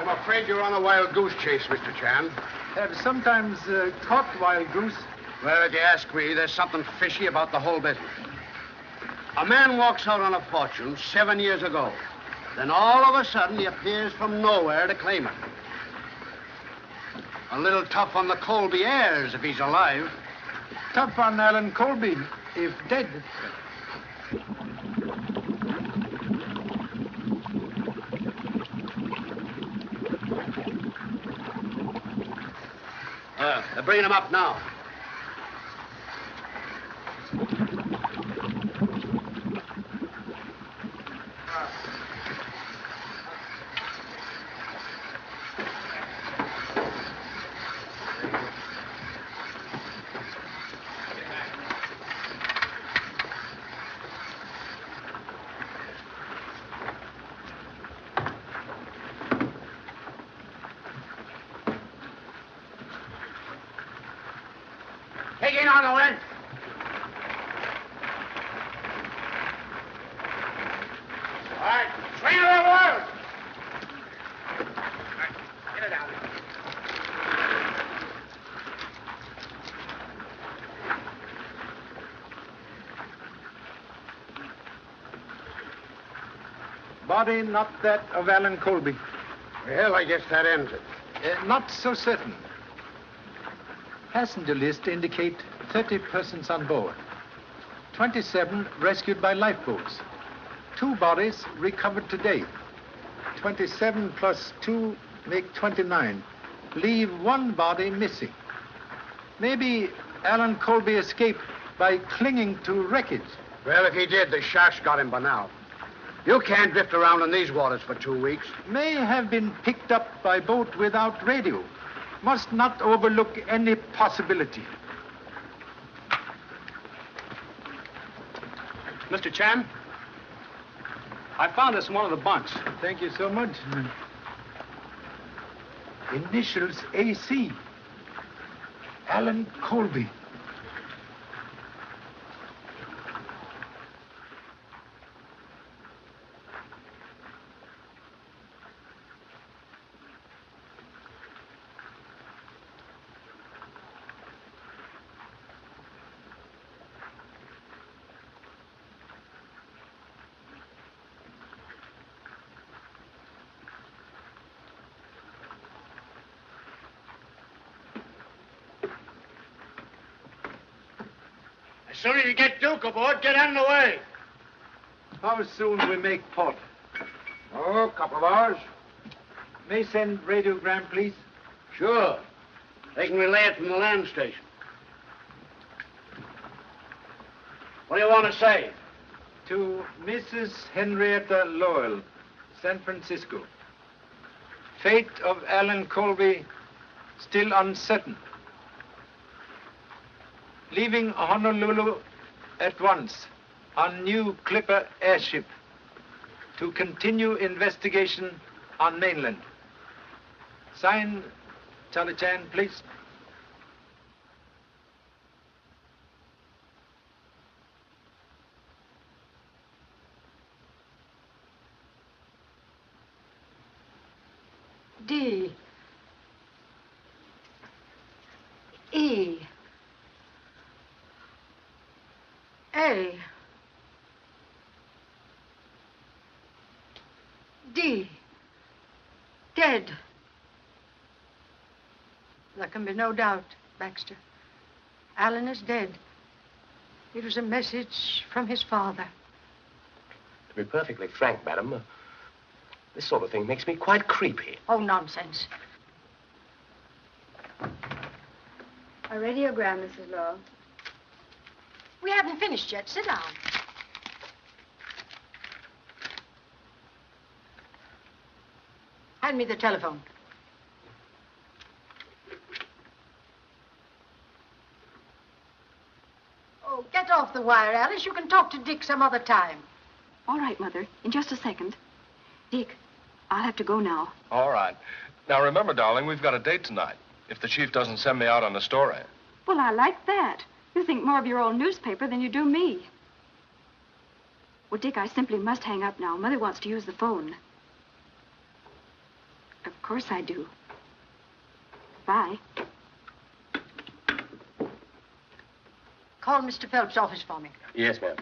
I'm afraid you're on a wild goose chase, Mr. Chan. Have sometimes caught wild goose. Well, if you ask me, there's something fishy about the whole business. A man walks out on a fortune 7 years ago. Then all of a sudden, he appears from nowhere to claim it. A little tough on the Coleby heirs if he's alive. Tough on Alan Coleby, if dead. They're bringing him up now. Take it on, Oland. All right, swing it over. All right, get it out. Body not that of Alan Coleby. Well, I guess that ends it. Not so certain. Passenger list indicate 30 persons on board. 27 rescued by lifeboats. 2 bodies recovered today. 27 plus 2 make 29. Leave 1 body missing. Maybe Alan Coleby escaped by clinging to wreckage. Well, if he did, the sharks got him by now. You can't drift around in these waters for 2 weeks. May have been picked up by boat without radio. Must not overlook any possibility. Mr. Chan, I found this in one of the bunks. Thank you so much. Initials AC. Alan Coleby. As soon as you get Duke aboard, get out of the way. How soon we make port? Oh, a couple of hours. May send radiogram, please? Sure. They can relay it from the land station. What do you want to say? To Mrs. Henrietta Lowell, San Francisco. Fate of Alan Coleby still uncertain. Leaving Honolulu at once on new Clipper airship to continue investigation on mainland. Sign, Charlie Chan, please. D. E. A. D. Dead. There can be no doubt, Baxter. Alan is dead. It was a message from his father. To be perfectly frank, madam, this sort of thing makes me quite creepy. Oh, nonsense. A radiogram, Mrs. Lowell. We haven't finished yet. Sit down. Hand me the telephone. Oh, get off the wire, Alice. You can talk to Dick some other time. All right, Mother. In just a second. Dick, I'll have to go now. All right. Now, remember, darling, we've got a date tonight. If the chief doesn't send me out on the story. Well, I like that. You think more of your old newspaper than you do me. Well, Dick, I simply must hang up now. Mother wants to use the phone. Of course I do. Bye. Call Mr. Phelps' office for me. Yes, ma'am.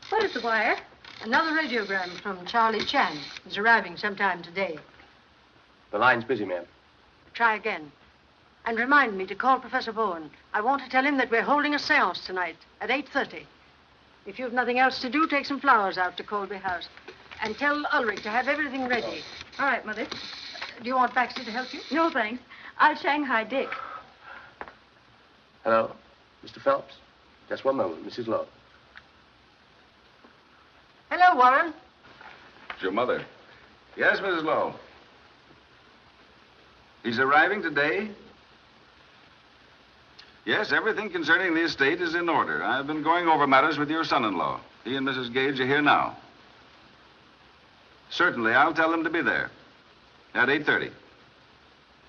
What is the wire? Another radiogram from Charlie Chan. He's arriving sometime today. The line's busy, ma'am. Try again. And remind me to call Professor Bowan. I want to tell him that we're holding a séance tonight at 8:30. If you've nothing else to do, take some flowers out to Coleby House. And tell Ulrich to have everything ready. All right, Mother. Do you want Baxter to help you? No, thanks. I'll Shanghai Dick. Hello, Mr. Phelps? Just one moment, Mrs. Lowe. Hello, Warren. It's your mother. Yes, Mrs. Lowe. He's arriving today? Yes, everything concerning the estate is in order. I've been going over matters with your son-in-law. He and Mrs. Gage are here now. Certainly, I'll tell them to be there at 8:30.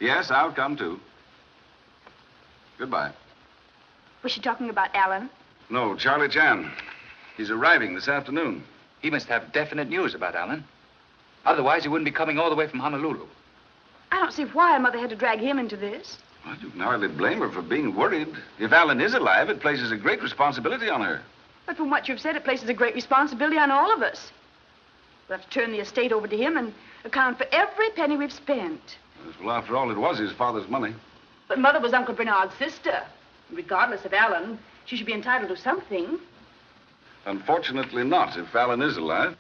Yes, I'll come too. Goodbye. Was she talking about Alan? No, Charlie Chan. He's arriving this afternoon. He must have definite news about Alan. Otherwise, he wouldn't be coming all the way from Honolulu. I don't see why Mother had to drag him into this. Well, you can hardly blame her for being worried. If Alan is alive, it places a great responsibility on her. But from what you've said, it places a great responsibility on all of us. We'll have to turn the estate over to him and account for every penny we've spent. Well, after all, it was his father's money. But Mother was Uncle Bernard's sister. Regardless of Alan, she should be entitled to something. Unfortunately not, if Alan is alive.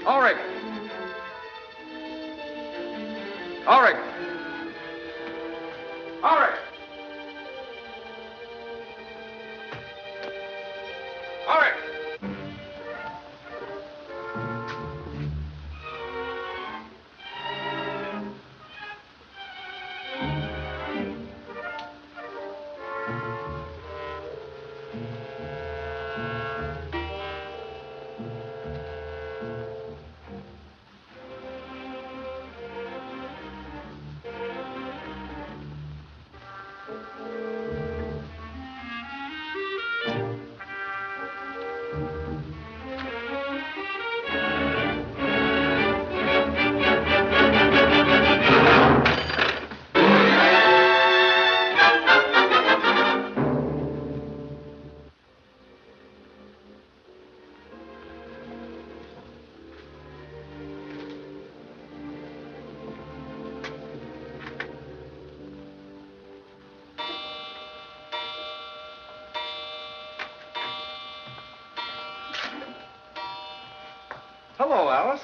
Ulrich! Ulrich! Ulrich! Ulrich! Hello, Alice.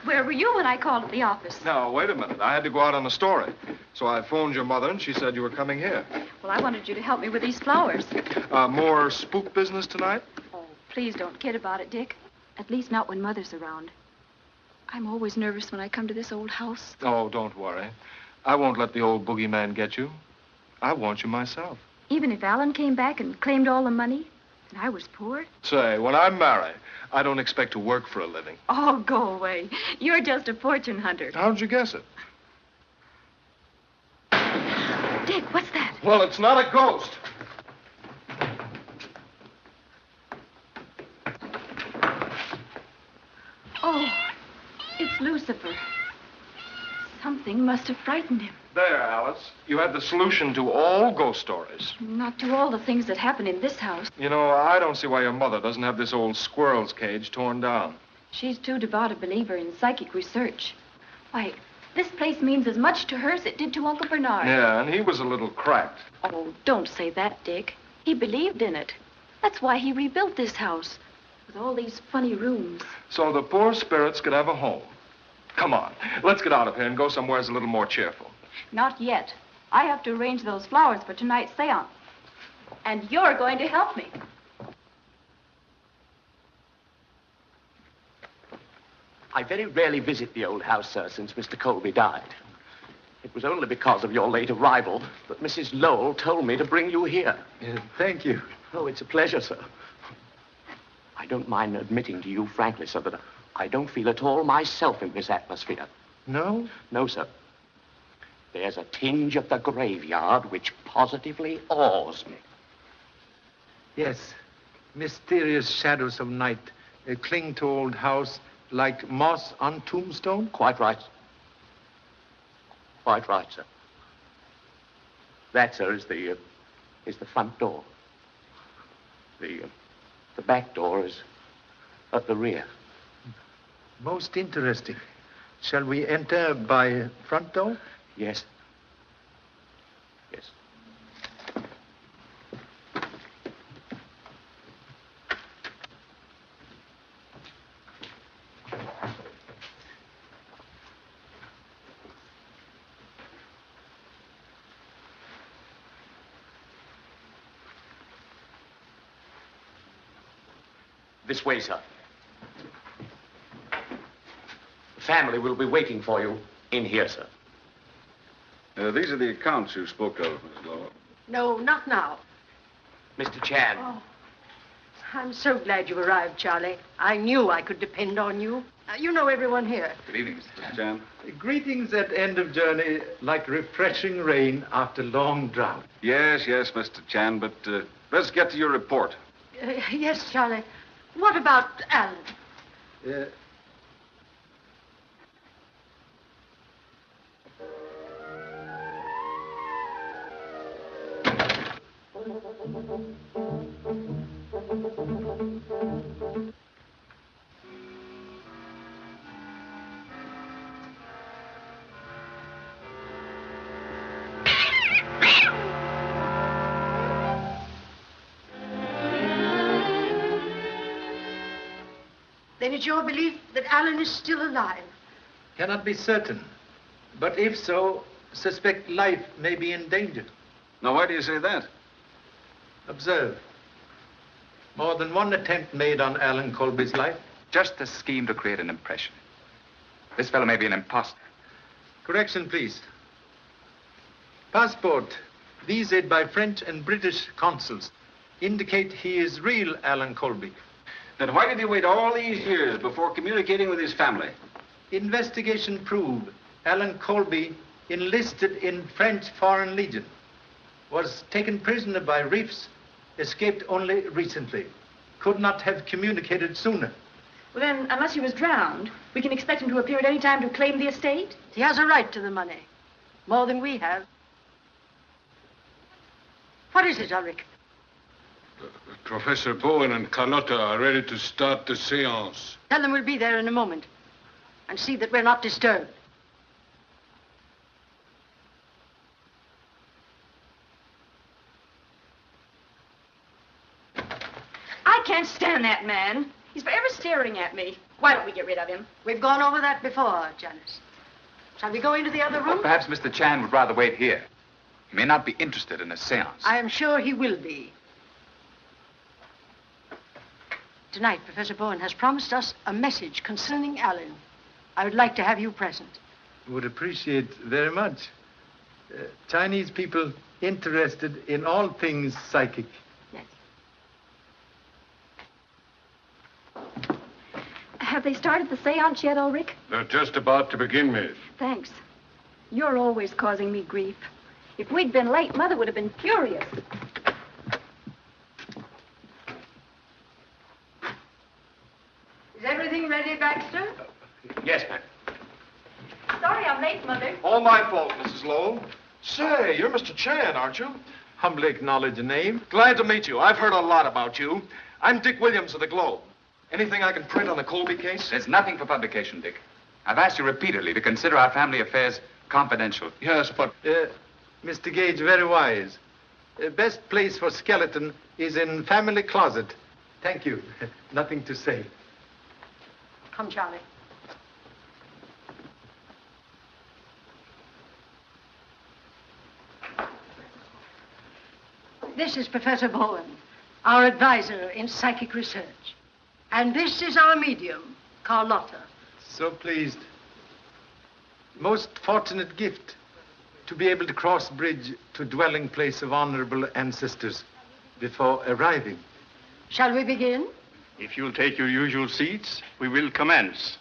Where were you when I called at the office? Now, wait a minute. I had to go out on a story. So I phoned your mother, and she said you were coming here. Well, I wanted you to help me with these flowers. More spook business tonight? Oh, please don't kid about it, Dick. At least not when Mother's around. I'm always nervous when I come to this old house. Oh, don't worry. I won't let the old boogeyman get you. I want you myself. Even if Alan came back and claimed all the money, and I was poor? Say, when I'm married, I don't expect to work for a living. Oh, go away. You're just a fortune hunter. How'd you guess it? Dick, what's that? Well, it's not a ghost. Oh, it's Lucifer. Something must have frightened him. There, Alice. You had the solution to all ghost stories. Not to all the things that happen in this house. You know, I don't see why your mother doesn't have this old squirrel's cage torn down. She's too devout a believer in psychic research. Why, this place means as much to her as it did to Uncle Bernard. Yeah, and he was a little cracked. Oh, don't say that, Dick. He believed in it. That's why he rebuilt this house, with all these funny rooms. So the poor spirits could have a home. Come on, let's get out of here and go somewhere that's a little more cheerful. Not yet. I have to arrange those flowers for tonight's séance. And you're going to help me. I very rarely visit the old house, sir, since Mr. Coleby died. It was only because of your late arrival that Mrs. Lowell told me to bring you here. Thank you. Oh, it's a pleasure, sir. I don't mind admitting to you frankly, sir, that I don't feel at all myself in this atmosphere. No? No, sir. There's a tinge of the graveyard which positively awes me. Yes. Mysterious shadows of night cling to old house like moss on tombstone? Quite right. Quite right, sir. That, sir, is the front door. The back door is at the rear. Most interesting. Shall we enter by front door? Yes. Yes. This way, sir. The family will be waiting for you in here, sir. These are the accounts you spoke of, Miss Lowell. No, not now. Mr. Chan. Oh, I'm so glad you arrived, Charlie. I knew I could depend on you. You know everyone here. Good evening, Mr. Chan. Chan? Greetings at end of journey, like refreshing rain after long drought. Yes, Mr. Chan, but let's get to your report. Yes, Charlie. What about Alan? Then it's your belief that Alan is still alive? Cannot be certain. But if so, suspect life may be in danger. Now, why do you say that? Observe. More than one attempt made on Alan Colby's life. Just a scheme to create an impression. This fellow may be an imposter. Correction, please. Passport, visaed by French and British consuls, indicate he is real Alan Coleby. Then why did he wait all these years before communicating with his family? Investigation proved Alan Coleby enlisted in French Foreign Legion, was taken prisoner by reefs, escaped only recently. Could not have communicated sooner. Well, then, unless he was drowned, we can expect him to appear at any time to claim the estate? He has a right to the money. More than we have. What is it, Ulrich? Professor Bowan and Carlotta are ready to start the séance. Tell them we'll be there in a moment. And see that we're not disturbed. I can't stand that man. He's forever staring at me. Why don't we get rid of him? We've gone over that before, Janice. Shall we go into the other room? Perhaps Mr. Chan would rather wait here. He may not be interested in a séance. I am sure he will be. Tonight, Professor Bowan has promised us a message concerning Alan. I would like to have you present. Would appreciate very much. Chinese people interested in all things psychic. Yes. Have they started the séance yet, Ulrich? They're just about to begin, Miss. Thanks. You're always causing me grief. If we'd been late, Mother would have been furious. Is everything ready, Baxter? Yes, ma'am. Sorry Sorry I'm late, Mother. All my fault, Mrs. Lowell. Say, you're Mr. Chan, aren't you? Humbly acknowledge a name. Glad to meet you. I've heard a lot about you. I'm Dick Williams of the Globe. Anything I can print on the Coleby case? There's nothing for publication, Dick. I've asked you repeatedly to consider our family affairs confidential. Yes, but... Mr. Gage, very wise. Best place for skeleton is in family closet. Thank you. Nothing to say. Come, Charlie. This is Professor Bowan, our advisor in psychic research. And this is our medium, Carlotta. So pleased. Most fortunate gift to be able to cross bridge to dwelling place of honorable ancestors before arriving. Shall we begin? If you'll take your usual seats, we will commence.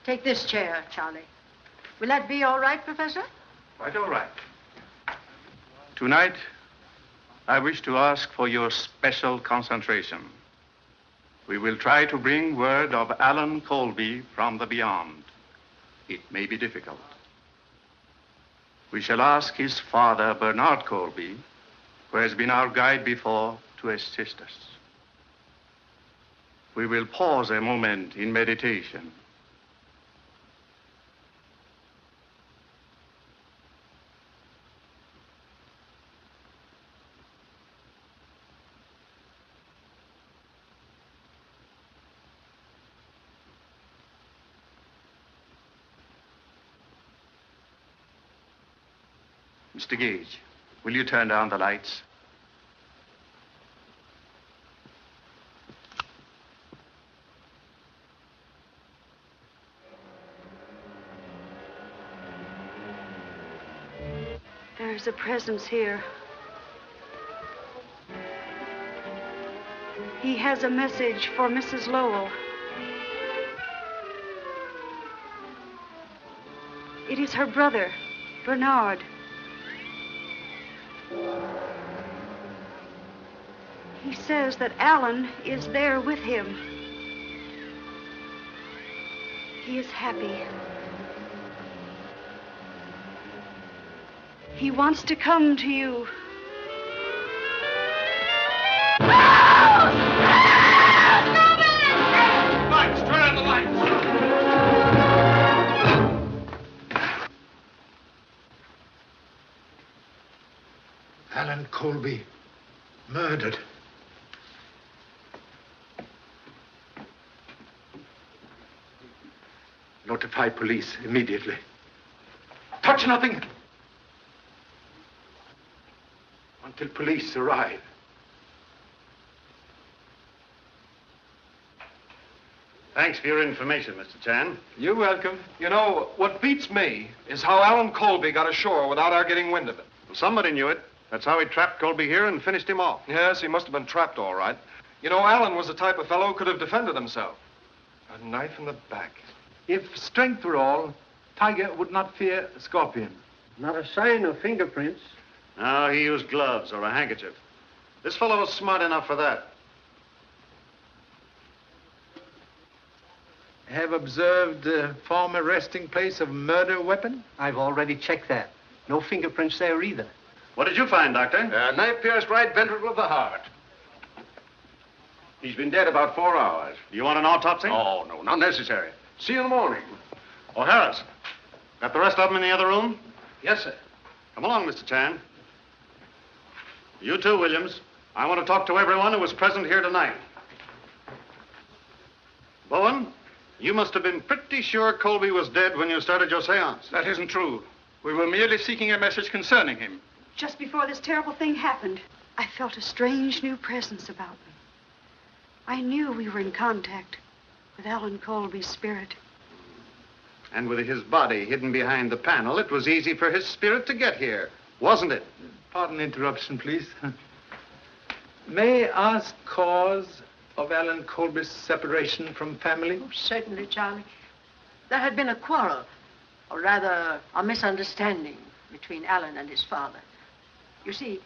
Take this chair, Charlie. Will that be all right, Professor? Quite all right. Tonight, I wish to ask for your special concentration. We will try to bring word of Alan Coleby from the beyond. It may be difficult. We shall ask his father, Bernard Coleby, who has been our guide before, to assist us. We will pause a moment in meditation. Mr. Gage, will you turn down the lights? There's a presence here. He has a message for Mrs. Lowell. It is her brother, Bernard. He says that Alan is there with him. He is happy. He wants to come to you. Lights, turn on the lights. Alan Coleby, murdered. Notify police immediately. Touch nothing until police arrive. Thanks for your information, Mr. Chan. You're welcome. You know, what beats me is how Alan Coleby got ashore without our getting wind of it. Well, somebody knew it. That's how he trapped Coleby here and finished him off. Yes, he must have been trapped all right. You know, Alan was the type of fellow who could have defended himself. A knife in the back. If strength were all, Tiger would not fear a scorpion. Not a sign of fingerprints. No, he used gloves or a handkerchief. This fellow was smart enough for that. Have observed the former resting place of murder weapon? I've already checked that. No fingerprints there either. What did you find, Doctor? Knife pierced right ventricle of the heart. He's been dead about 4 hours. Do you want an autopsy? Oh, no, not necessary. See you in the morning. Oh, Harris, got the rest of them in the other room? Yes, sir. Come along, Mr. Chan. You too, Williams. I want to talk to everyone who was present here tonight. Bowan, you must have been pretty sure Coleby was dead when you started your séance. That isn't true. We were merely seeking a message concerning him. Just before this terrible thing happened, I felt a strange new presence about me. I knew we were in contact with Alan Coleby's spirit. And with his body hidden behind the panel, it was easy for his spirit to get here, wasn't it? Pardon interruption, please. May I ask cause of Alan Colby's separation from family? Oh, certainly, Charlie. There had been a quarrel, or rather, a misunderstanding between Alan and his father. You see,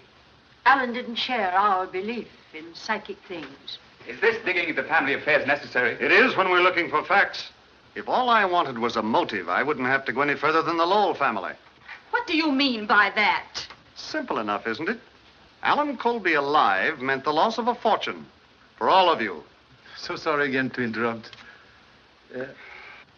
Alan didn't share our belief in psychic things. Is this digging into family affairs necessary? It is when we're looking for facts. If all I wanted was a motive, I wouldn't have to go any further than the Lowell family. What do you mean by that? Simple enough, isn't it? Alan Coleby alive meant the loss of a fortune for all of you. So sorry again to interrupt.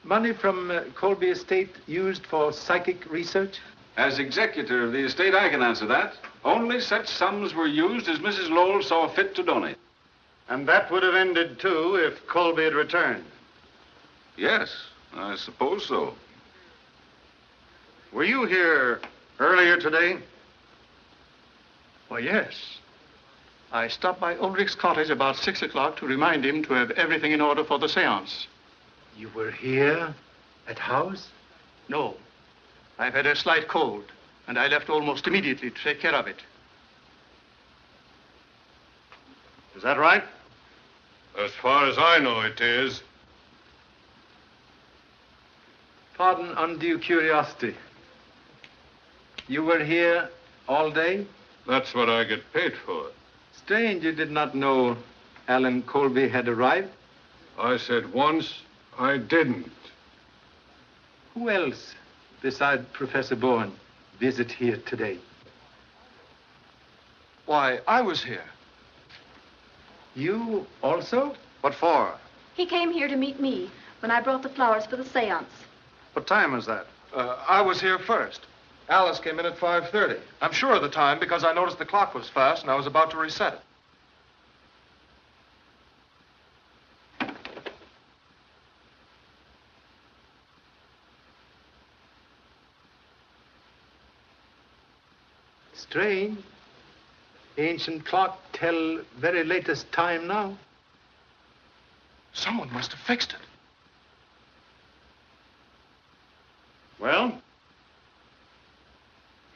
Money from Coleby estate used for psychic research? As executor of the estate, I can answer that. Only such sums were used as Mrs. Lowell saw fit to donate. And that would have ended, too, if Coleby had returned. Yes, I suppose so. Were you here earlier today? Why, yes. I stopped by Ulrich's cottage about 6 o'clock to remind him to have everything in order for the séance. You were here at house? No. I've had a slight cold, and I left almost immediately to take care of it. Is that right? As far as I know, it is. Pardon undue curiosity. You were here all day? That's what I get paid for. Strange you did not know Alan Coleby had arrived. I said once I didn't. Who else, beside Professor Bowan, visit here today? Why, I was here. You also? What for? He came here to meet me when I brought the flowers for the séance. What time was that? I was here first. Alice came in at 5:30. I'm sure of the time because I noticed the clock was fast and I was about to reset it. Strange. Ancient clock tell very latest time now. Someone must have fixed it. Well?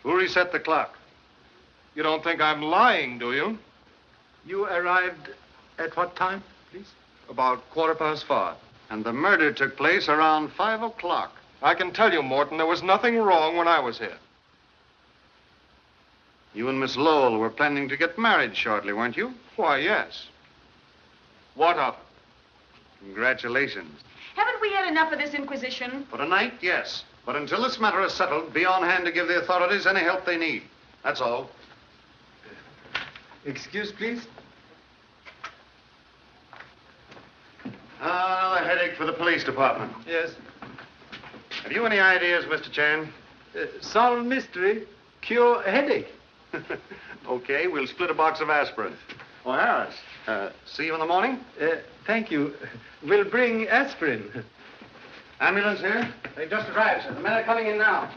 Who reset the clock? You don't think I'm lying, do you? You arrived at what time, please? About 5:15. And the murder took place around 5 o'clock. I can tell you, Morton, there was nothing wrong when I was here. You and Miss Lowell were planning to get married shortly, weren't you? Why, yes. What of it? Congratulations. Haven't we had enough of this inquisition? For tonight, yes. But until this matter is settled, be on hand to give the authorities any help they need. That's all. Excuse, please. Another headache for the police department. Yes. Have you any ideas, Mr. Chan? Solve mystery, cure headache. Okay, we'll split a box of aspirin. Oh, Harris. See you in the morning? Thank you. We'll bring aspirin. Ambulance here? They've just arrived, sir. The men are coming in now.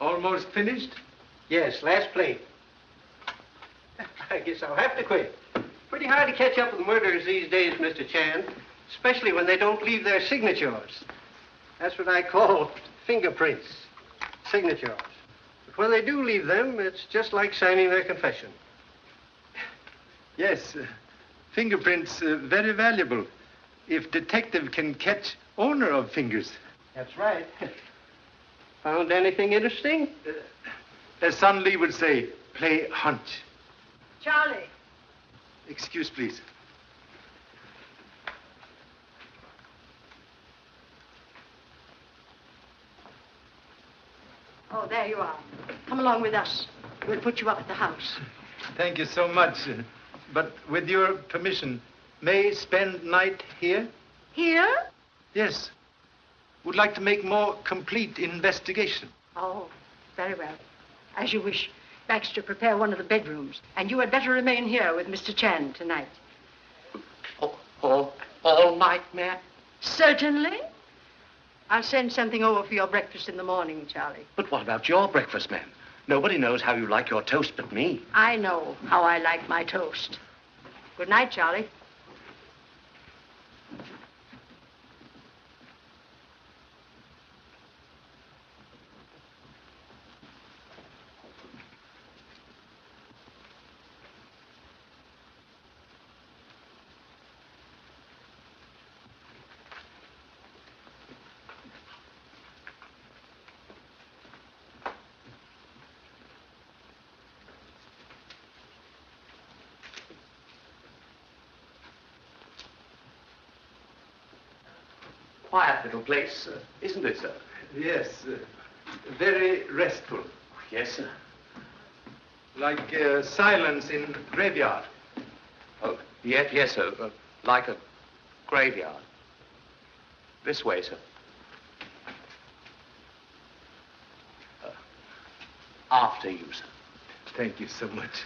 Almost finished? Yes, last plate. I guess I'll have to quit. Pretty hard to catch up with murderers these days, Mr. Chan, especially when they don't leave their signatures. That's what I call fingerprints, signatures. But when they do leave them, it's just like signing their confession. Yes, fingerprints very valuable if detective can catch owner of fingers. That's right. Found anything interesting? As Son Lee would say, play hunch. Charlie. Excuse, please. Oh, there you are. Come along with us. We'll put you up at the house. Thank you so much. But with your permission, may spend night here? Here? Yes. Would like to make more complete investigation. Oh, very well. As you wish. Baxter, prepare one of the bedrooms. And you had better remain here with Mr. Chan tonight. All night, ma'am? Certainly. I'll send something over for your breakfast in the morning, Charlie. But what about your breakfast, ma'am? Nobody knows how you like your toast but me. I know how I like my toast. Good night, Charlie. quiet little place, isn't it, sir? Yes, very restful. Yes, sir. Like silence in graveyard. Oh, yes, sir. Like a graveyard. This way, sir. After you, sir. Thank you so much.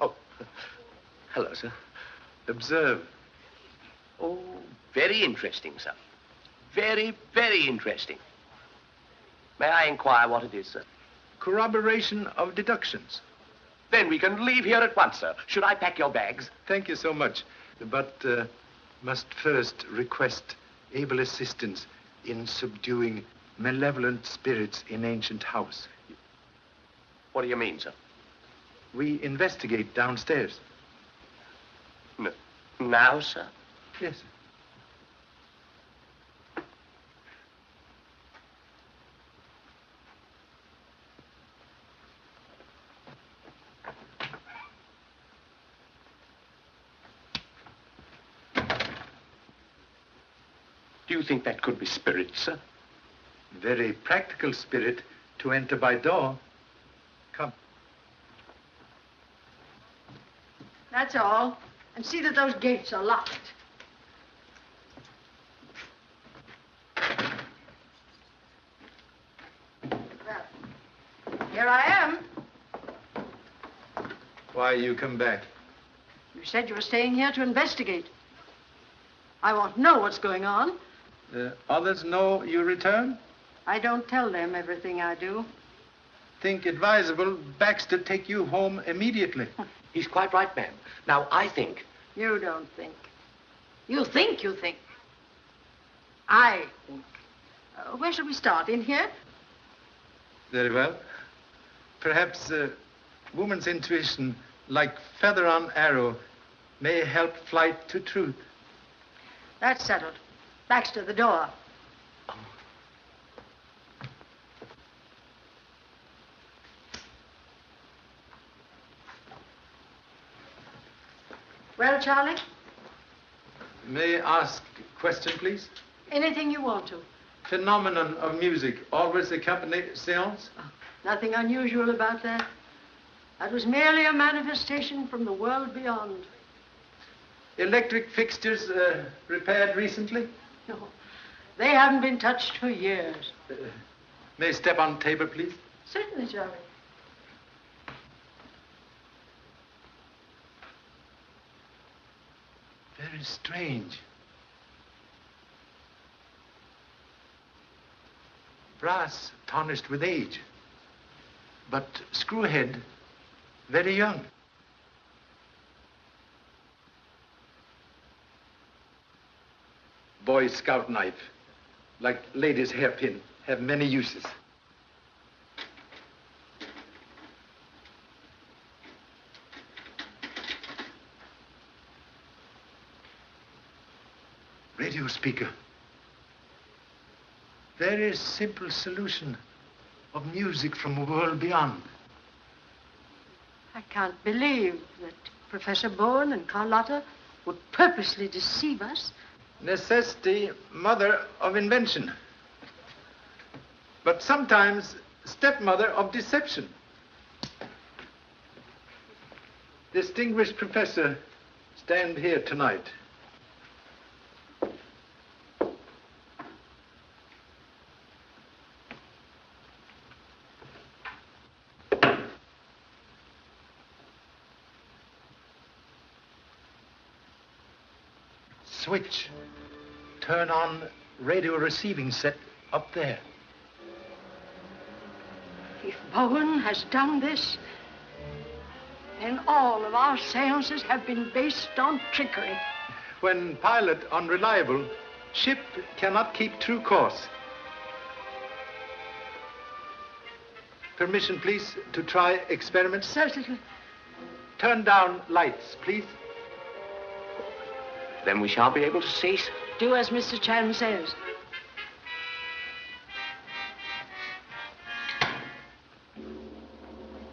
Oh, hello, sir. Observe. Oh, very interesting, sir. Very, very interesting. May I inquire what it is, sir? Corroboration of deductions. Then we can leave here at once, sir. Should I pack your bags? Thank you so much. But must first request able assistance in subduing malevolent spirits in ancient house. What do you mean, sir? We investigate downstairs. Now, sir? Yes, sir. Do you think that could be spirit, sir? Very practical spirit to enter by door. Come. That's all. And see that those gates are locked. Well, here I am. Why you come back? You said you were staying here to investigate. I want to know what's going on. Others know you return? I don't tell them everything I do. Think advisable Baxter take you home immediately. He's quite right, ma'am. Now, I think... You don't think. You think you think. I think. Where shall we start? In here? Very well. Perhaps woman's intuition, like feather on arrow, may help flight to truth. That's settled. Baxter, the door. Well, Charlie? May I ask a question, please? Anything you want to. Phenomenon of music always accompany séance? Oh, nothing unusual about that. That was merely a manifestation from the world beyond. Electric fixtures repaired recently? No, they haven't been touched for years. May I step on table, please? Certainly, Charlie. Very strange. Brass tarnished with age, but screwhead very young. Boy Scout knife, like ladies' hairpin, have many uses. Radio speaker. Very simple solution of music from a world beyond. I can't believe that Professor Bowan and Carlotta would purposely deceive us. Necessity, mother of invention. But sometimes stepmother of deception. Distinguished professor, stand here tonight. switch. Turn on radio receiving set up there. If Bowan has done this, then all of our seances have been based on trickery. When pilot unreliable, ship cannot keep true course. Permission, please, to try experiment? Certainly. Turn down lights, please. Then we shan't be able to see, sir. Do as Mr. Chan says.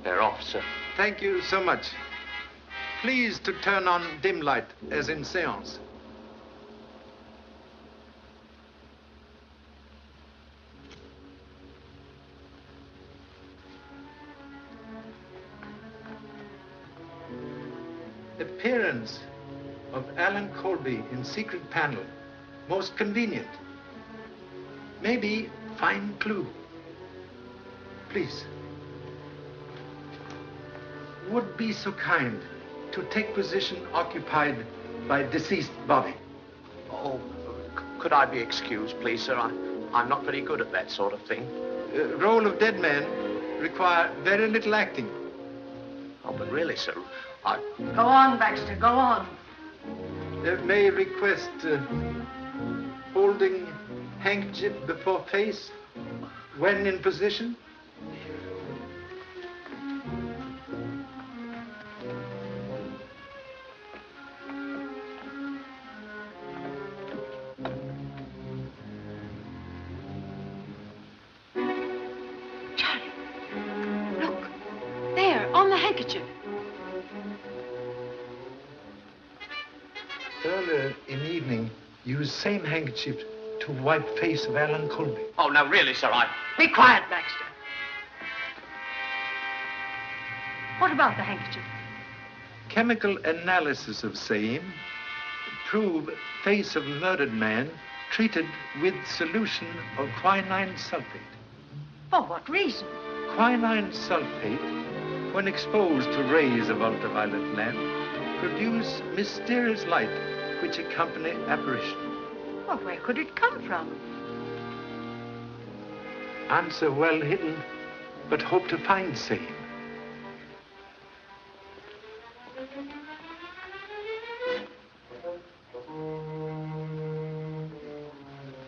They're off, sir. Thank you so much. Please to turn on dim light, as in séance. Appearance of Alan Coleby in secret panel. Most convenient. Maybe fine clue. Please. Would be so kind to take position occupied by deceased body. Oh, could I be excused, please, sir? I'm not very good at that sort of thing. Role of dead man require very little acting. Oh, but really, sir, Go on, Baxter, go on. May request holding handkerchief before face when in position. Charlie, look, there, on the handkerchief. Earlier in evening, used same handkerchief to wipe face of Alan Coleby. Oh, now, really, sir, Be quiet, Baxter. What about the handkerchief? Chemical analysis of same prove face of murdered man treated with solution of quinine sulfate. For what reason? Quinine sulfate, when exposed to rays of ultraviolet lamp, produce mysterious light which accompany apparition. Well, where could it come from? Answer well hidden, but hope to find same.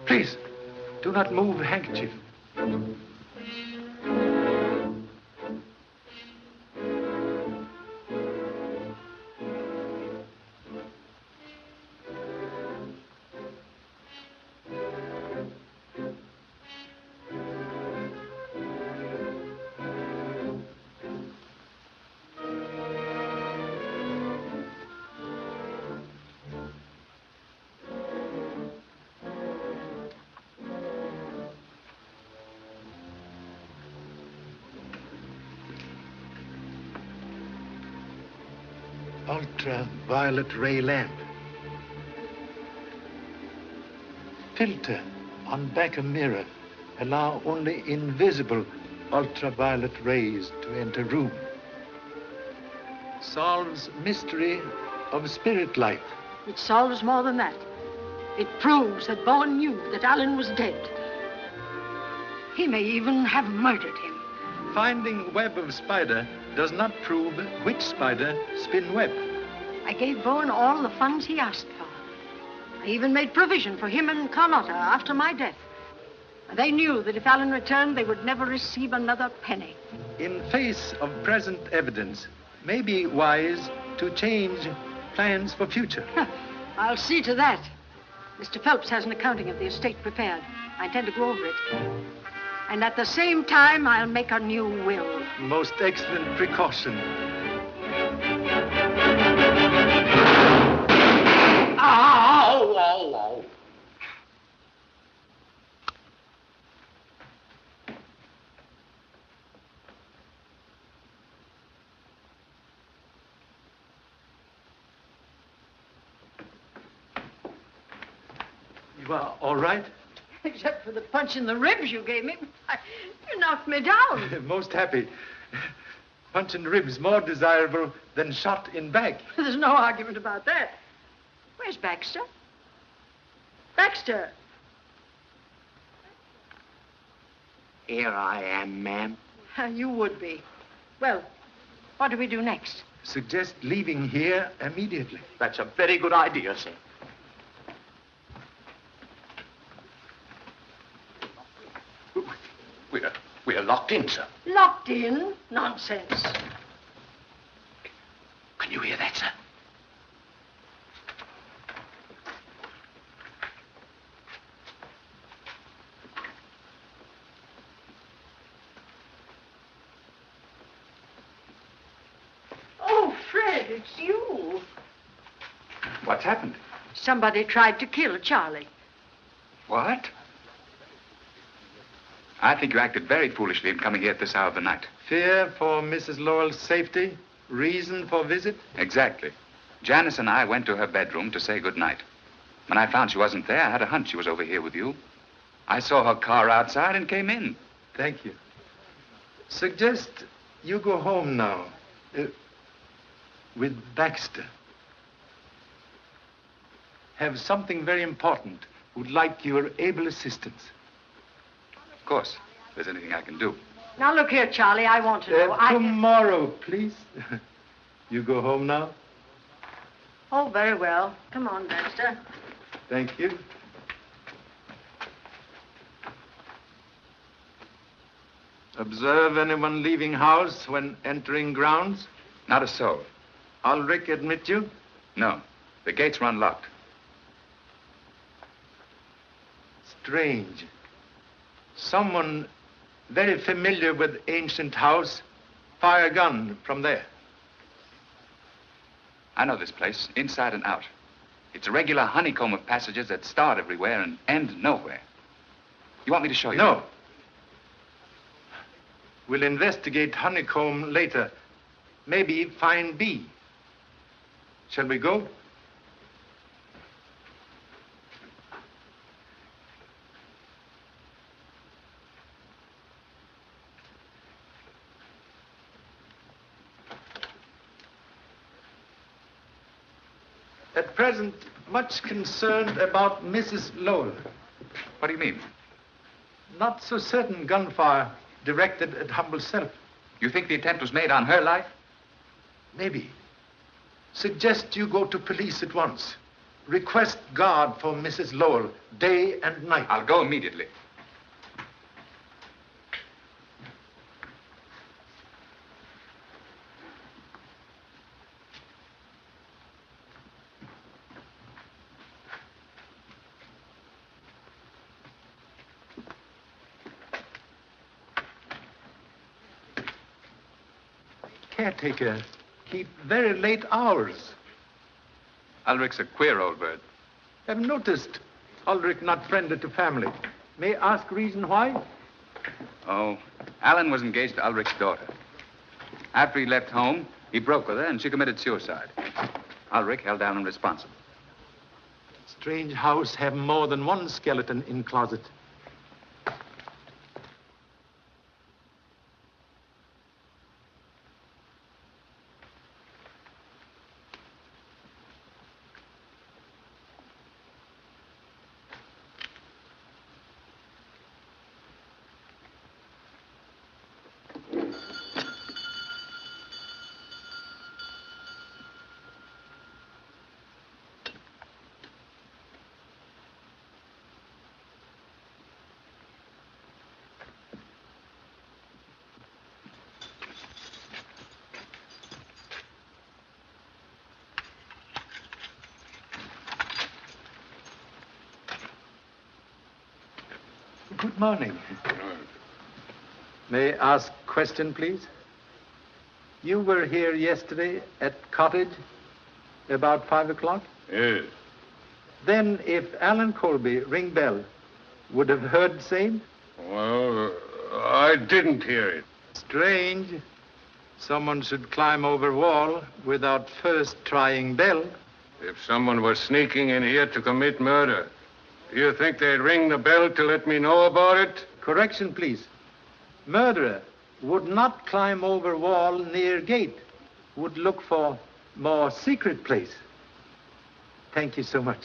Please, do not move handkerchief. Ultraviolet ray lamp. Filter on back of mirror allow only invisible ultraviolet rays to enter room. Solves mystery of spirit life. It solves more than that. It proves that Bowan knew that Alan was dead. He may even have murdered him. Finding web of spider does not prove which spider spin web. I gave Bowan all the funds he asked for. I even made provision for him and Carlotta after my death. They knew that if Alan returned, they would never receive another penny. In face of present evidence, may be wise to change plans for future. I'll see to that. Mr. Phelps has an accounting of the estate prepared. I intend to go over it. And at the same time, I'll make a new will. Most excellent precaution. Ow! Ow! Ow! You are all right? Except for the punch in the ribs you gave me. You knocked me down. Most happy. Punch in ribs more desirable than shot in back. There's no argument about that. Where's Baxter? Baxter! Here I am, ma'am. You would be. Well, what do we do next? Suggest leaving here immediately. That's a very good idea, sir. We're locked in, sir. Locked in? Nonsense. Can you hear that, sir? Oh, Fred, it's you. What's happened? Somebody tried to kill Charlie. What? I think you acted very foolishly in coming here at this hour of the night. Fear for Mrs. Lowell's safety? Reason for visit? Exactly. Janice and I went to her bedroom to say good night. When I found she wasn't there, I had a hunch she was over here with you. I saw her car outside and came in. Thank you. Suggest you go home now. With Baxter. Have something very important. Would like your able assistance. Of course, if there's anything I can do. Now, look here, Charlie, I want to know. Tomorrow, please. You go home now? Oh, very well. Come on, Baxter. Thank you. Observe anyone leaving house when entering grounds? Not a soul. Ulrich admit you? No. The gates were unlocked. Strange. Someone very familiar with ancient house fire a gun from there. I know this place, inside and out. It's a regular honeycomb of passages that start everywhere and end nowhere. You want me to show you? No. We'll investigate honeycomb later. Maybe find B. Shall we go? At present, much concerned about Mrs. Lowell. What do you mean? Not so certain gunfire directed at humble self. You think the attempt was made on her life? Maybe. Suggest you go to police at once. Request guard for Mrs. Lowell, day and night. I'll go immediately. Caretaker, keep very late hours. Ulrich's a queer old bird. I've noticed Ulrich not friendly to family. May I ask reason why? Oh, Alan was engaged to Ulrich's daughter. After he left home, he broke with her and she committed suicide. Ulrich held Alan responsible. Strange house have more than one skeleton in closet. Good morning. May I ask question, please? You were here yesterday at cottage about 5 o'clock? Yes. Then if Alan Coleby ring bell, would have heard same? Well, I didn't hear it. Strange. Someone should climb over wall without first trying bell. If someone were sneaking in here to commit murder, do you think they'd ring the bell to let me know about it? Correction, please. Murderer would not climb over wall near gate. Would look for more secret place. Thank you so much.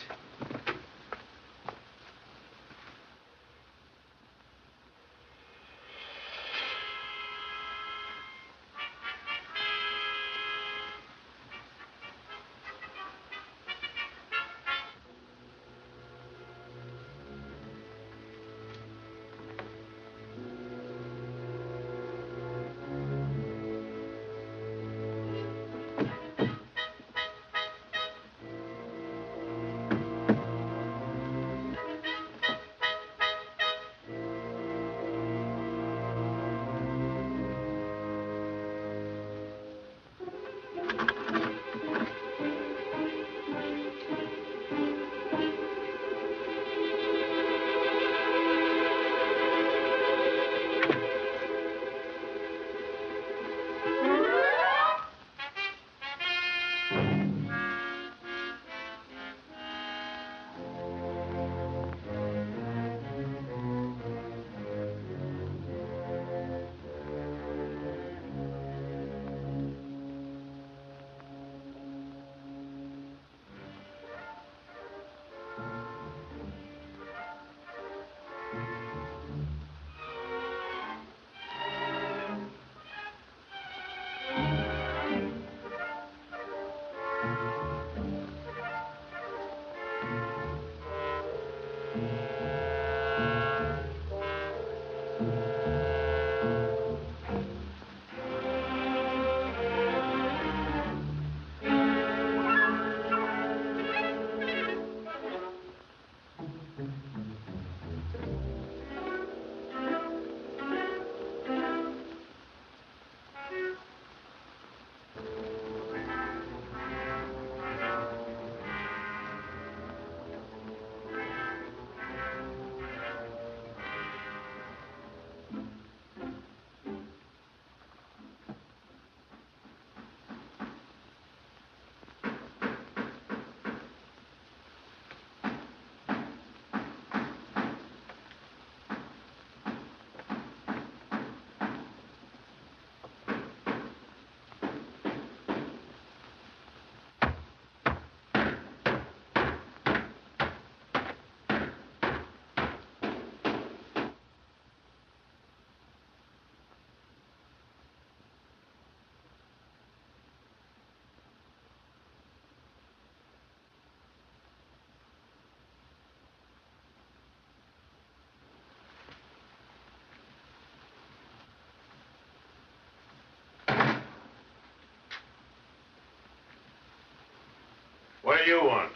do you want?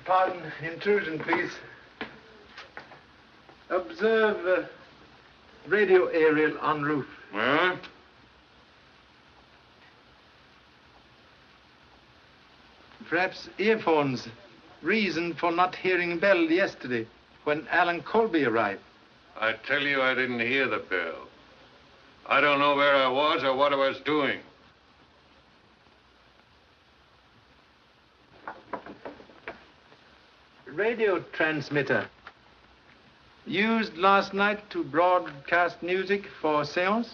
Pardon intrusion, please. Observe radio aerial en roof. Huh? Perhaps earphones. Reason for not hearing bell yesterday when Alan Coleby arrived. I tell you, I didn't hear the bell. I don't know where I was or what I was doing. Radio transmitter. Used last night to broadcast music for séance?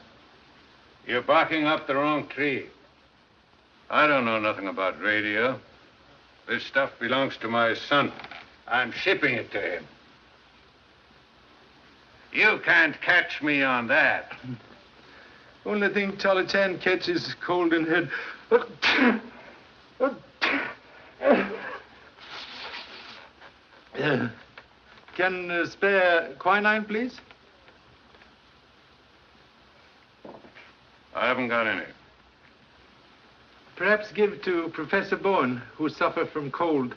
You're barking up the wrong tree. I don't know nothing about radio. This stuff belongs to my son. I'm shipping it to him. You can't catch me on that. Only thing Charlie Chan catches cold in head. Can spare quinine, please? I haven't got any. Perhaps give to Professor Bowan, who suffered from cold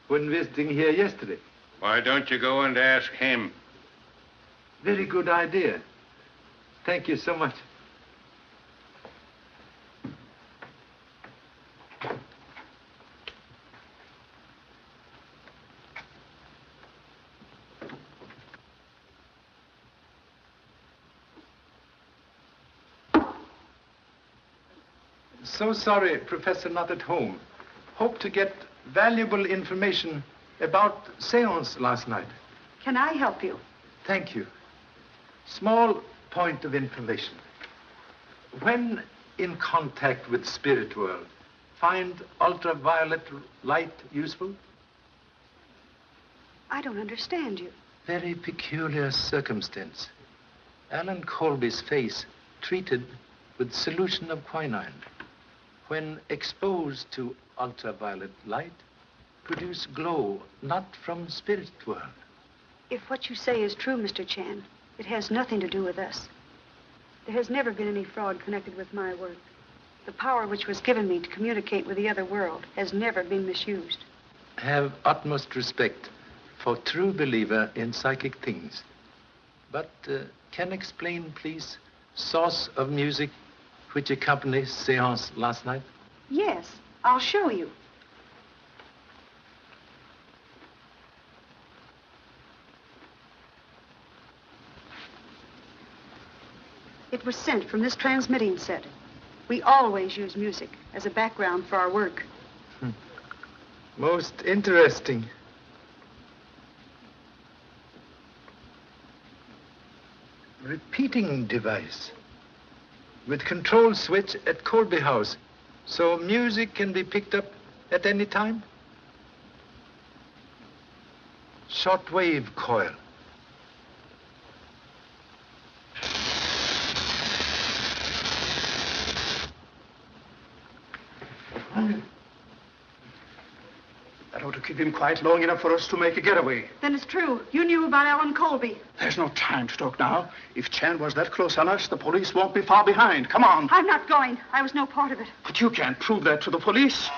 when visiting here yesterday. Why don't you go and ask him? Very good idea. Thank you so much. So sorry, Professor not at home. Hope to get valuable information about séance last night. Can I help you? Thank you. Small point of information. When in contact with spirit world, find ultraviolet light useful? I don't understand you. Very peculiar circumstance. Alan Colby's face treated with solution of quinine. When exposed to ultraviolet light, produce glow not from spirit world. If what you say is true, Mr. Chan, it has nothing to do with us. There has never been any fraud connected with my work. The power which was given me to communicate with the other world has never been misused. Have utmost respect for true believer in psychic things. But can explain, please, source of music which accompanies séance last night? Yes, I'll show you. It was sent from this transmitting set. We always use music as a background for our work. Most interesting. Repeating device with control switch at Coleby House, so music can be picked up at any time. Shortwave coil. That ought to keep him quiet long enough for us to make a getaway. Then it's true. You knew about Alan Coleby. There's no time to talk now. If Chan was that close on us, the police won't be far behind. Come on. I'm not going. I was no part of it. But you can't prove that to the police.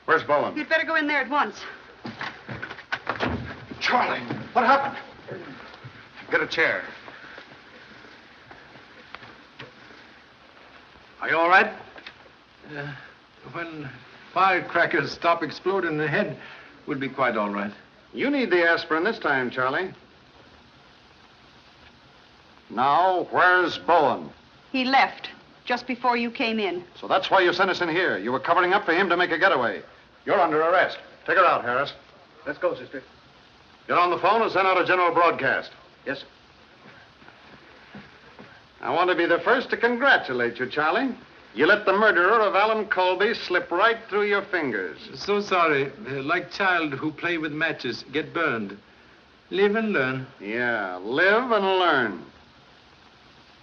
Where's Bowan? You'd better go in there at once. Charlie, what happened? Get a chair. Are you all right? When firecrackers stop exploding in the head, we'll be quite all right. You need the aspirin this time, Charlie. Now, where's Bowan? He left just before you came in. So that's why you sent us in here. You were covering up for him to make a getaway. You're under arrest. Take her out, Harris. Let's go, sister. Get on the phone and send out a general broadcast. Yes, sir. I want to be the first to congratulate you, Charlie. You let the murderer of Alan Coleby slip right through your fingers. So sorry. Like child who play with matches, get burned. Live and learn. Yeah, live and learn.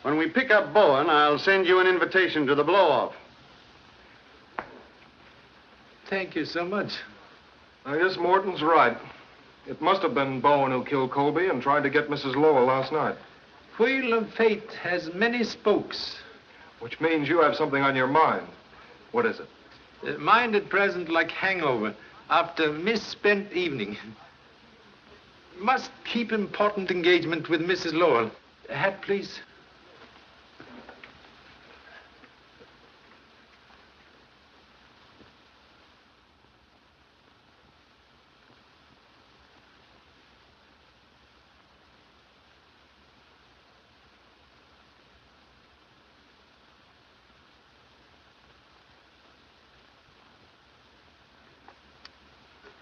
When we pick up Bowan, I'll send you an invitation to the blow-off. Thank you so much. I guess Morton's right. It must have been Bowan who killed Coleby and tried to get Mrs. Lowell last night. wheel of fate has many spokes. Which means you have something on your mind. What is it? Mind at present like hangover after misspent evening. Must keep important engagement with Mrs. Lowell. A hat, please.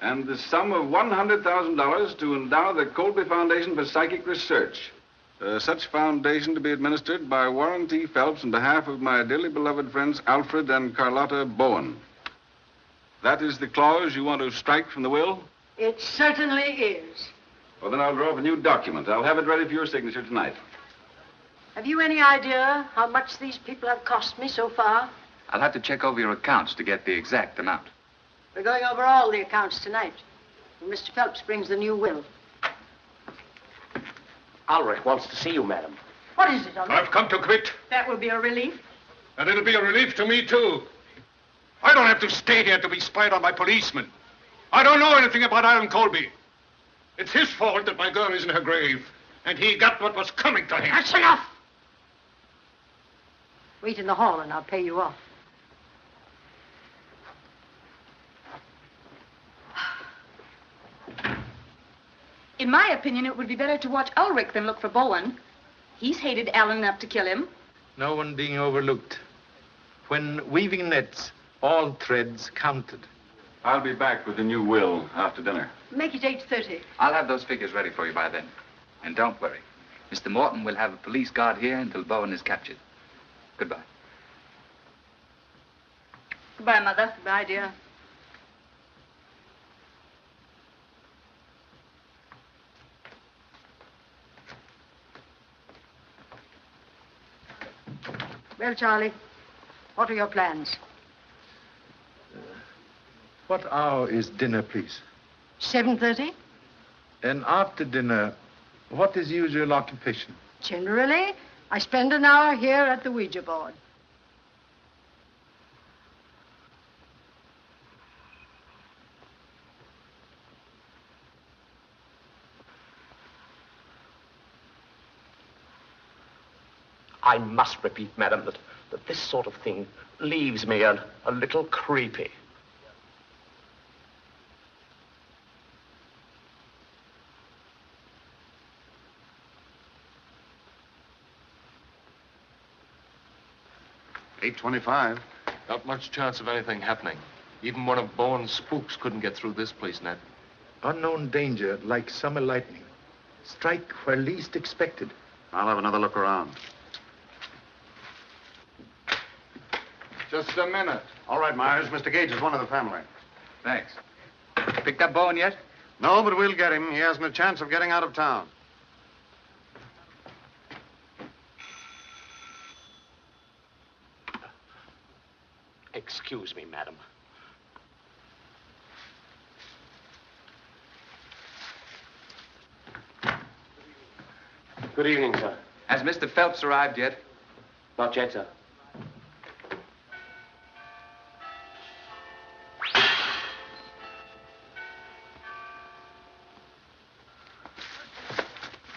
And the sum of $100,000 to endow the Coleby Foundation for Psychic Research. Such foundation to be administered by Warren T. Phelps on behalf of my dearly beloved friends Alfred and Carlotta Bowan. That is the clause you want to strike from the will? It certainly is. Well, then I'll draw up a new document. I'll have it ready for your signature tonight. Have you any idea how much these people have cost me so far? I'll have to check over your accounts to get the exact amount. We're going over all the accounts tonight. And Mr. Phelps brings the new will. Ulrich wants to see you, madam. What is it, Ulrich? I've come to quit, That will be a relief. and it'll be a relief to me, too. I don't have to stay here to be spied on by policemen. I don't know anything about Alan Coleby. It's his fault that my girl is in her grave, and he got what was coming to him. That's enough! Wait in the hall and I'll pay you off. In my opinion, it would be better to watch Ulrich than look for Bowan. He's hated Alan enough to kill him. No one being overlooked. When weaving nets, all threads counted. I'll be back with the new will after dinner. Make it 8:30. I'll have those figures ready for you by then. And don't worry. Mr. Morton will have a police guard here until Bowan is captured. Goodbye. Goodbye, Mother. Bye, dear. Well, Charlie, what are your plans? What hour is dinner, please? 7:30? And after dinner, what is usual occupation? Generally, I spend an hour here at the Ouija board. I must repeat, madam, that this sort of thing leaves me a little creepy. $8.25. Not much chance of anything happening. Even one of Bowen's spooks couldn't get through this place, Ned. Unknown danger, like summer lightning. Strike where least expected. I'll have another look around. Just a minute. All right, Myers. Mr. Gage is one of the family. Thanks. Picked up Bowan yet? No, but we'll get him. He hasn't a chance of getting out of town. Excuse me, madam. Good evening, sir. Has Mr. Phelps arrived yet? Not yet, sir.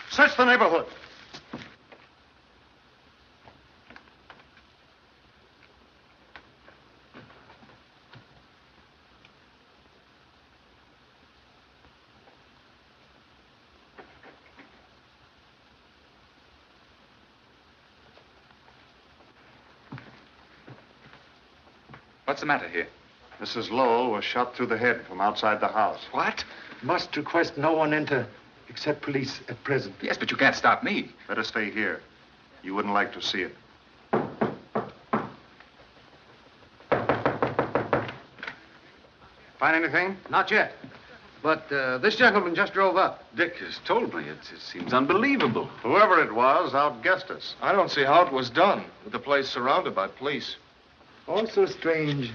Search the neighborhood. What's the matter here? Mrs. Lowell was shot through the head from outside the house. What? Must request no one enter except police at present. Yes, but you can't stop me. Better stay here. You wouldn't like to see it. Find anything? Not yet. But this gentleman just drove up. Dick has told me. It seems unbelievable. Whoever it was outguessed us. I don't see how it was done, with the place surrounded by police. Also strange.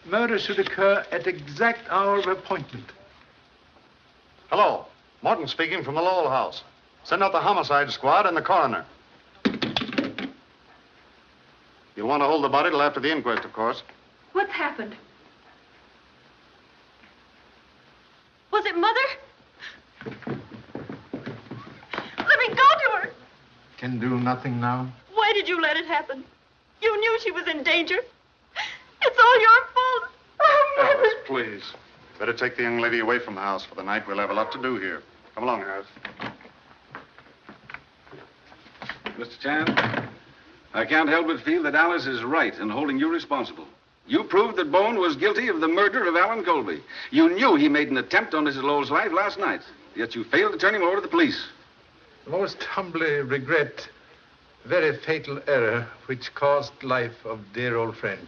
Murder should occur at exact hour of appointment. Hello. Morton speaking from the Lowell house. Send out the homicide squad and the coroner. You'll want to hold the body till after the inquest, of course. What's happened? Was it Mother? Let me go to her. Can do nothing now. Why did you let it happen? You knew she was in danger. It's all your fault. Oh, Mother. Alice, please. Better take the young lady away from the house for the night. We'll have a lot to do here. Come along, Harris. Mr. Chan, I can't help but feel that Alice is right in holding you responsible. You proved that Bowan was guilty of the murder of Alan Coleby. You knew he made an attempt on Mrs. Lowell's life last night, yet you failed to turn him over to the police. Most humbly regret very fatal error which cost life of dear old friend.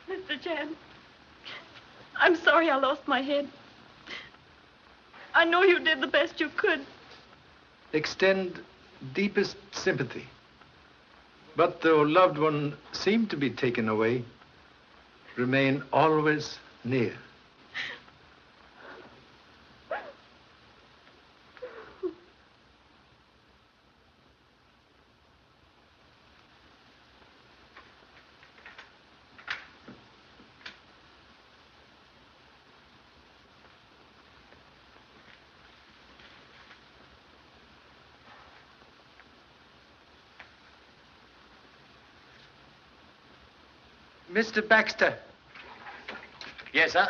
Mr. Chan, I'm sorry I lost my head. I know you did the best you could. Extend deepest sympathy. But though loved one seemed to be taken away, remain always near. Mr. Baxter. Yes, sir?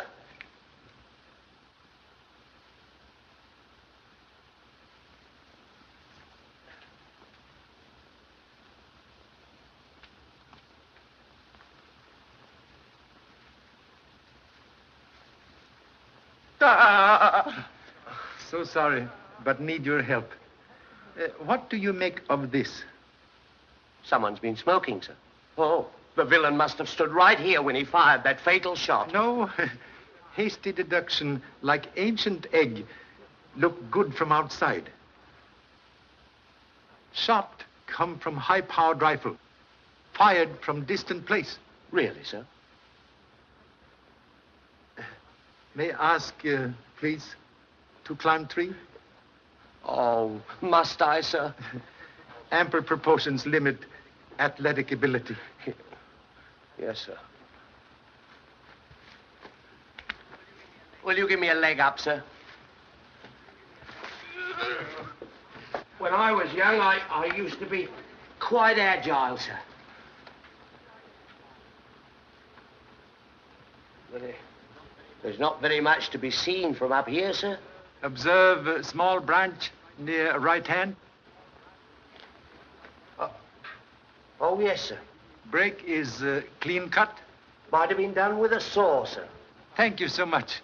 So sorry, but need your help. What do you make of this? Someone's been smoking, sir. Oh, the villain must have stood right here when he fired that fatal shot. No. Hasty deduction, like ancient egg, look good from outside. Shot come from high-powered rifle, fired from distant place. Really, sir? May I ask, please, to climb tree? Oh, must I, sir? Ample proportions limit athletic ability. Yes, sir. Will you give me a leg up, sir? When I was young, I used to be quite agile, sir. But there's not very much to be seen from up here, sir. Observe a small branch near right hand. Oh, yes, sir. Break is clean cut. Might have been done with a saw, sir. Thank you so much.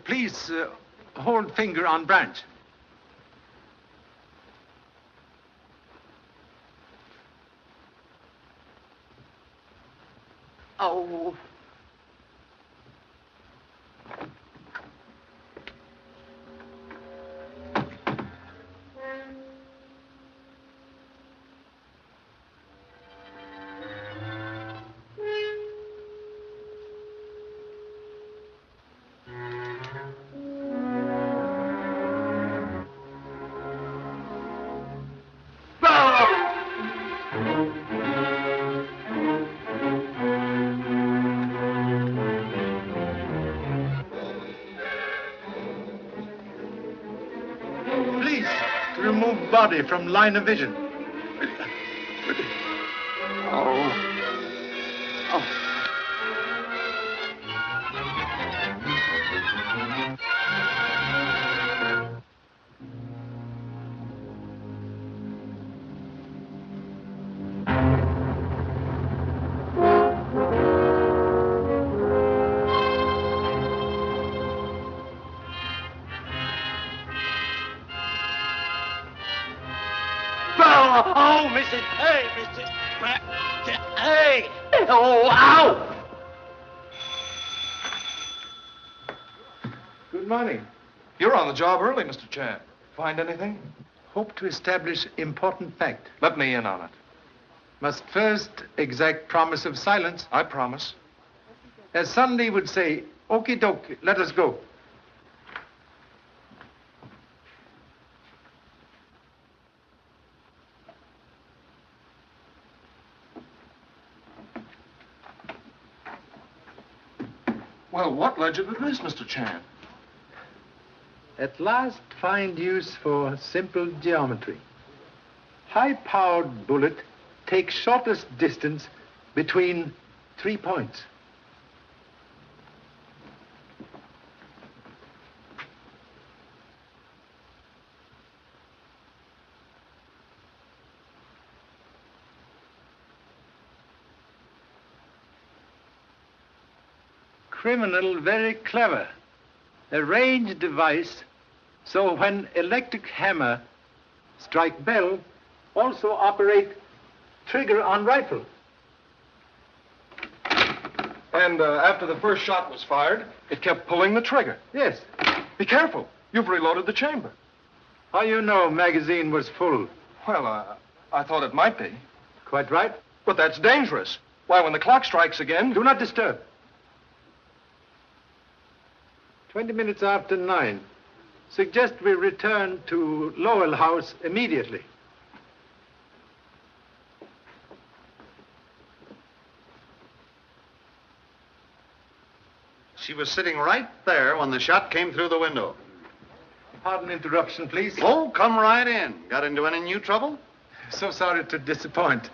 Please hold finger on branch. Oh. Body from line of vision. Oh, Mrs. Hey, Mrs. Hey! Oh, ow! Good morning. You're on the job early, Mr. Chan. Find anything? Hope to establish important fact. Let me in on it. Must first exact promise of silence. I promise. As Sunday would say, Okie dokie, let us go. Well, what led you to this, Mr. Chan? At last find use for simple geometry. High-powered bullet takes shortest distance between 3 points. Criminal very clever. A range device, so when electric hammer strike bell, also operate trigger on rifle. And after the first shot was fired, it kept pulling the trigger. Yes. Be careful. You've reloaded the chamber. How you know magazine was full? Well, I thought it might be. Quite right. But that's dangerous. Why, when the clock strikes again... Do not disturb. 20 minutes after 9. Suggest we return to Lowell House immediately. She was sitting right there when the shot came through the window. Pardon interruption, please. Oh, come right in. Got into any new trouble? So sorry to disappoint.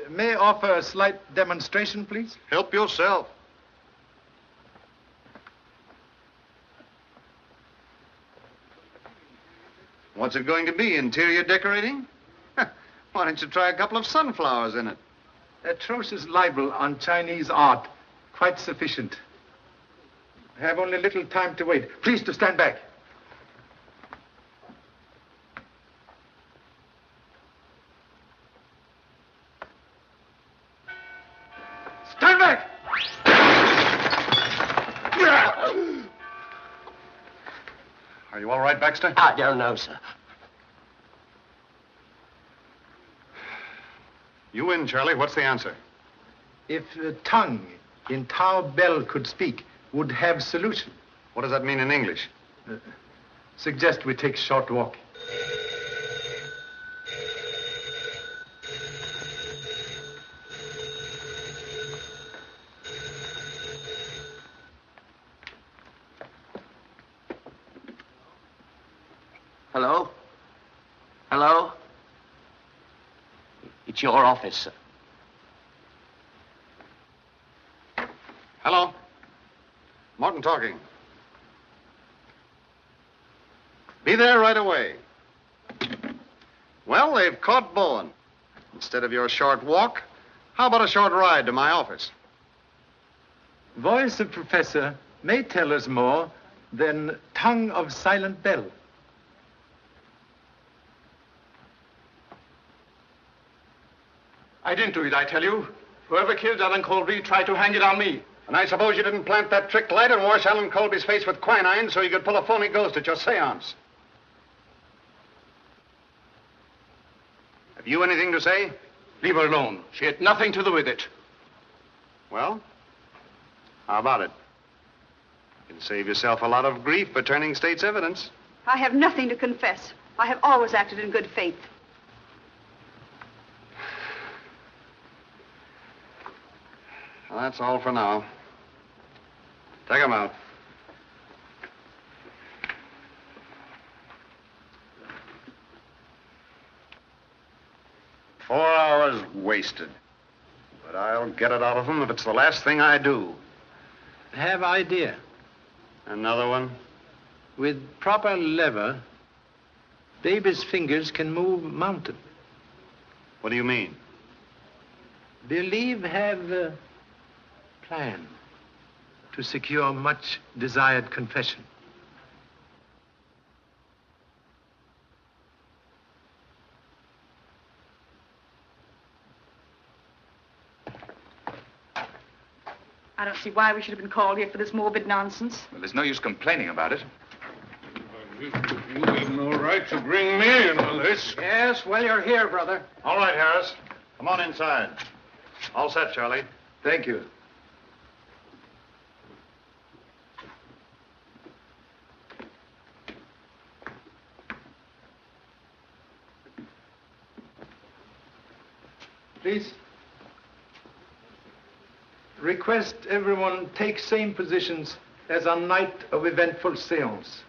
May I offer a slight demonstration, please? Help yourself. What's it going to be, interior decorating? Why don't you try a couple of sunflowers in it? Atrocious libel on Chinese art. Quite sufficient. I have only little time to wait. Please to stand back. Stand back! Are you all right, Baxter? I don't know, sir. You win, Charlie. What's the answer? If tongue in Tao Bell could speak, would have solution. What does that mean in English? Suggest we take a short walk. Hello? Hello? It's your office, sir. Hello? Morton talking. Be there right away. Well, they've caught Bowan. Instead of your short walk, how about a short ride to my office? Voice of professor may tell us more than tongue of silent bell. I didn't do it, I tell you. Whoever killed Alan Coleby tried to hang it on me. And I suppose you didn't plant that trick light and wash Alan Colby's face with quinine so you could pull a phony ghost at your séance. Have you anything to say? Leave her alone. She had nothing to do with it. Well, how about it? You can save yourself a lot of grief by turning state's evidence. I have nothing to confess. I have always acted in good faith. Well, that's all for now. Take him out. $4 hours wasted. But I'll get it out of them if it's the last thing I do. Have idea. Another one? With proper lever, baby's fingers can move mountain. What do you mean? Believe have a plan to secure much desired confession. I don't see why we should have been called here for this morbid nonsense. Well, there's no use complaining about it. You have no right to bring me into this. Yes, well, you're here, brother. All right, Harris. Come on inside. All set, Charlie. Thank you. Please. Request everyone take same positions as on night of eventful séance.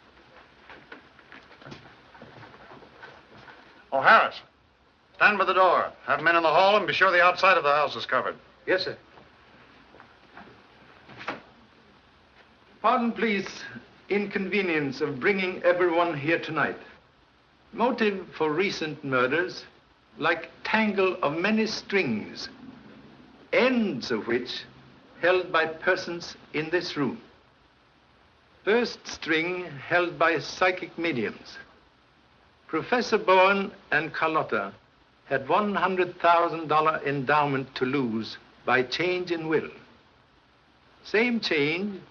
Oh, Harris, stand by the door. Have men in the hall and be sure the outside of the house is covered. Yes, sir. Pardon, please, inconvenience of bringing everyone here tonight. Motive for recent murders, like tangle of many strings, ends of which held by persons in this room. First string held by psychic mediums. Professor Bowan and Carlotta had $100,000 endowment to lose by change in will. Same change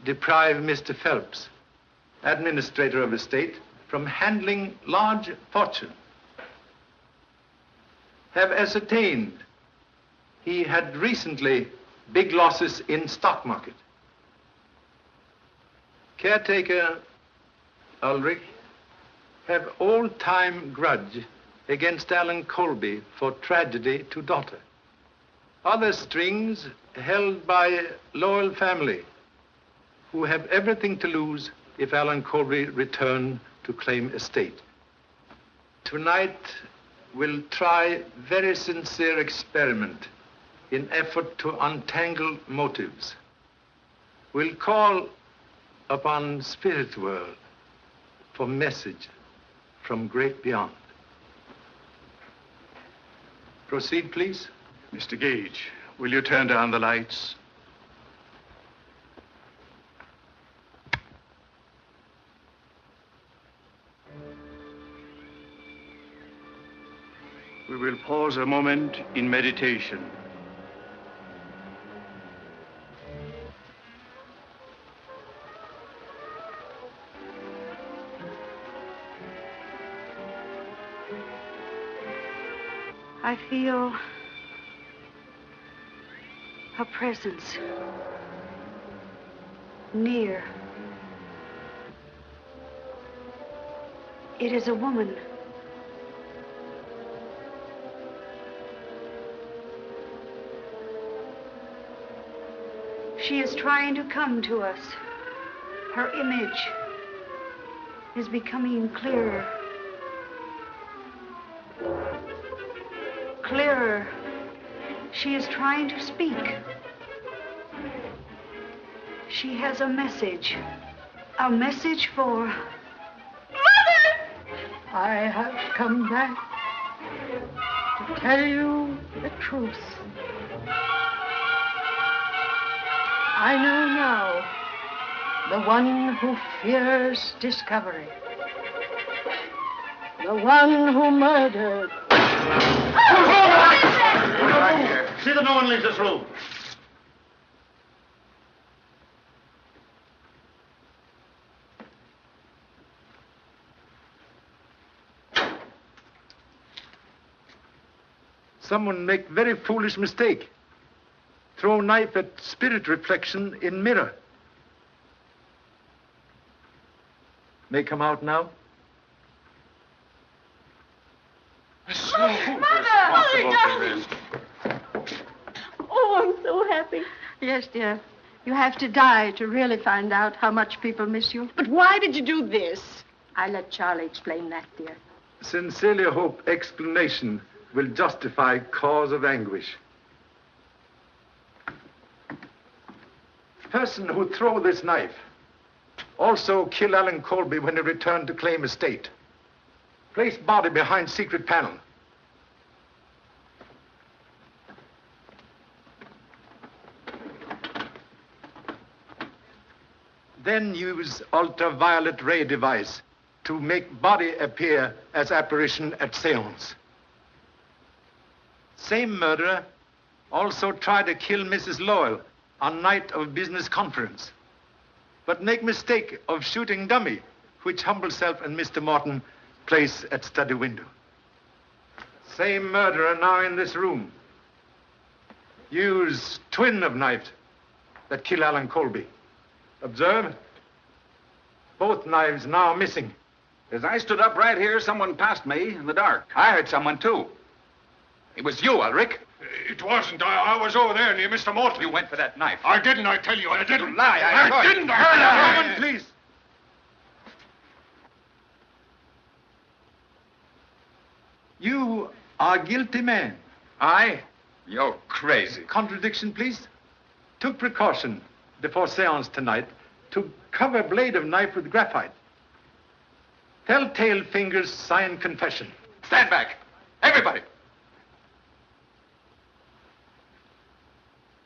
deprived Mr. Phelps, administrator of estate, from handling large fortune. Have ascertained he had recently big losses in stock market. Caretaker Ulrich have all-time grudge against Alan Coleby for tragedy to daughter. Other strings held by Lowell family, who have everything to lose if Alan Coleby return to claim estate. Tonight, we'll try very sincere experiment in effort to untangle motives. We'll call upon spirit world for message from great beyond. Proceed, please. Mr. Gage, will you turn down the lights? We will pause a moment in meditation. I feel a presence near. It is a woman. She is trying to come to us. Her image is becoming clearer. Clearer. She is trying to speak. She has a message. A message for... Mother! I have come back to tell you the truth. I know now the one who fears discovery. The one who murdered. See that no one leaves this room. Someone make very foolish mistake. Throw knife at spirit reflection in mirror. May come out now. Mother, darling. Oh, I'm so happy. Yes, dear. You have to die to really find out how much people miss you. But why did you do this? I let Charlie explain that, dear. Sincerely hope explanation will justify cause of anguish. Person who throw this knife also kill Alan Coleby when he returned to claim estate. Place body behind secret panel. Then use ultraviolet ray device to make body appear as apparition at séance. Same murderer also tried to kill Mrs. Lowell on night of business conference, but make mistake of shooting dummy, which humble self and Mr. Morton place at study window. Same murderer now in this room. Use twin of knife that kill Alan Coleby. Observe. Both knives now missing. As I stood up right here, someone passed me in the dark. I heard someone, too. It was you, Ulrich. It wasn't. I was over there near Mr. Morton. You went for that knife. I didn't, I tell you. I didn't. You lie. I didn't. I Woman, please. You are a guilty man. I? You're crazy. Contradiction, please. Took precaution before séance tonight to cover blade of knife with graphite. Telltale fingers sign confession. Stand back. Everybody.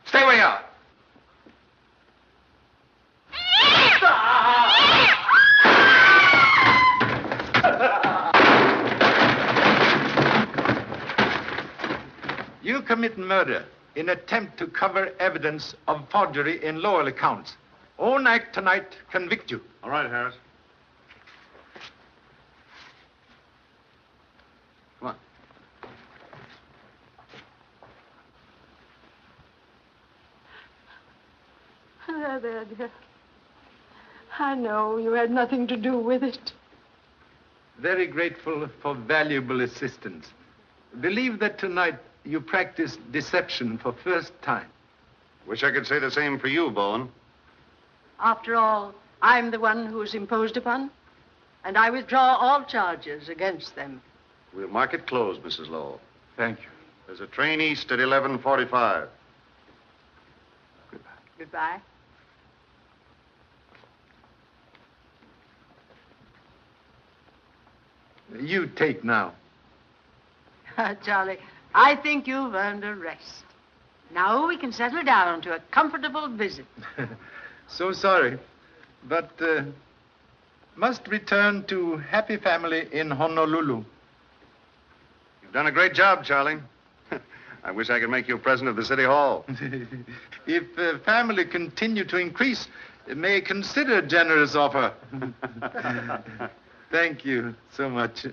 Stay where you are. You commit murder in attempt to cover evidence of forgery in Lowell accounts. Own act tonight convict you. All right, Harris. Come on. There, dear. I know you had nothing to do with it. Very grateful for valuable assistance. Believe that tonight you practiced deception for first time. Wish I could say the same for you, Bowan. After all, I'm the one who's imposed upon, and I withdraw all charges against them. We'll mark it closed, Mrs. Lowell. Thank you. There's a train east at 11:45. Goodbye. You take now. Charlie, I think you've earned a rest. Now we can settle down to a comfortable visit. So sorry, but must return to happy family in Honolulu. You've done a great job, Charlie. I wish I could make you president of the city hall. If family continue to increase, may consider a generous offer. Thank you so much.